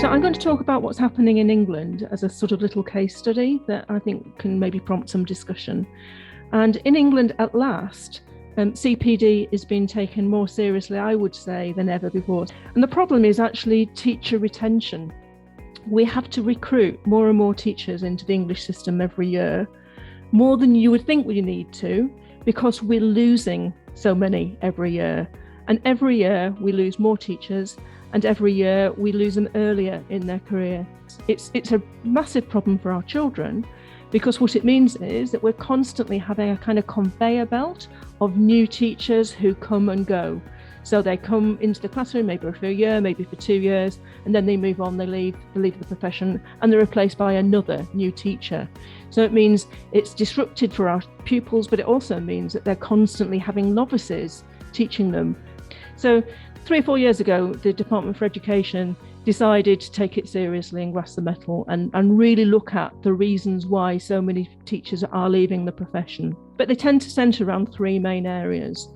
So I'm going to talk about what's happening in England as a sort of little case study that I think can maybe prompt some discussion. And in England, at last, CPD is being taken more seriously, I would say, than ever before. And the problem is actually teacher retention. We have to recruit more and more teachers into the English system every year, more than you would think we need to, because we're losing so many every year. And every year we lose more teachers, and every year we lose them earlier in their career. It's a massive problem for our children, because what it means is that we're constantly having a kind of conveyor belt of new teachers who come and go. So they come into the classroom maybe for a year, maybe for 2 years, and then they move on, they leave the profession, and they're replaced by another new teacher. So it means it's disrupted for our pupils, but it also means that they're constantly having novices teaching them. So 3 or 4 years ago, the Department for Education decided to take it seriously and grasp the nettle and really look at the reasons why so many teachers are leaving the profession. But they tend to centre around 3 main areas.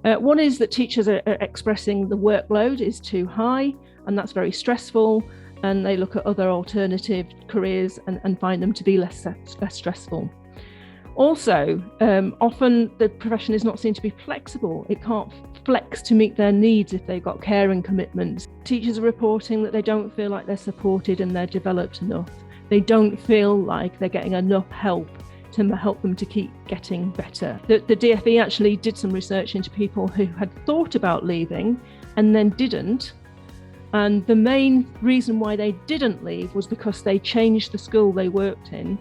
One is that teachers are expressing the workload is too high, and that's very stressful, and they look at other alternative careers and find them to be less stressful. Also, often the profession is not seen to be flexible. It can't flex to meet their needs if they've got caring commitments. Teachers are reporting that they don't feel like they're supported and they're developed enough. They don't feel like they're getting enough help to help them to keep getting better. The DfE actually did some research into people who had thought about leaving and then didn't. And the main reason why they didn't leave was because they changed the school they worked in,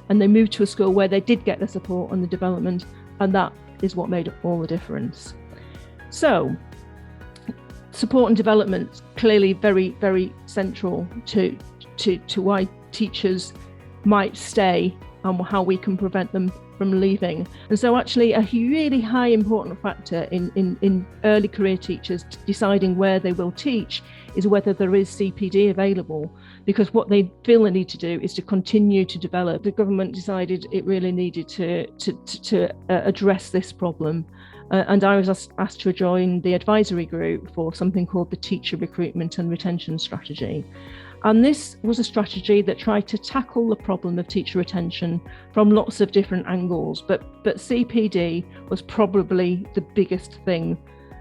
and they moved to a school where they did get the support and the development, and that is what made all the difference. So, support and development clearly very, very central to why teachers might stay and how we can prevent them from leaving. And so actually a really high important factor in early career teachers deciding where they will teach is whether there is CPD available, because what they feel they need to do is to continue to develop. The government decided it really needed to address this problem. And I was asked to join the advisory group for something called the Teacher Recruitment and Retention Strategy. And this was a strategy that tried to tackle the problem of teacher retention from lots of different angles, but CPD was probably the biggest thing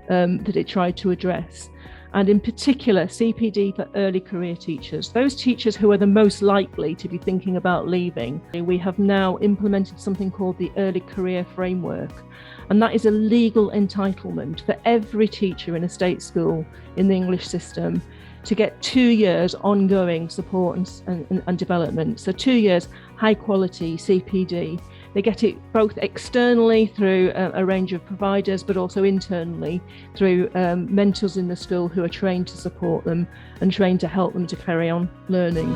that it tried to address. And in particular, CPD for early career teachers, those teachers who are the most likely to be thinking about leaving. We have now implemented something called the Early Career Framework, and that is a legal entitlement for every teacher in a state school in the English system to get 2 years ongoing support and development. So 2 years high quality CPD. They get it both externally through a range of providers, but also internally through mentors in the school who are trained to support them and trained to help them to carry on learning.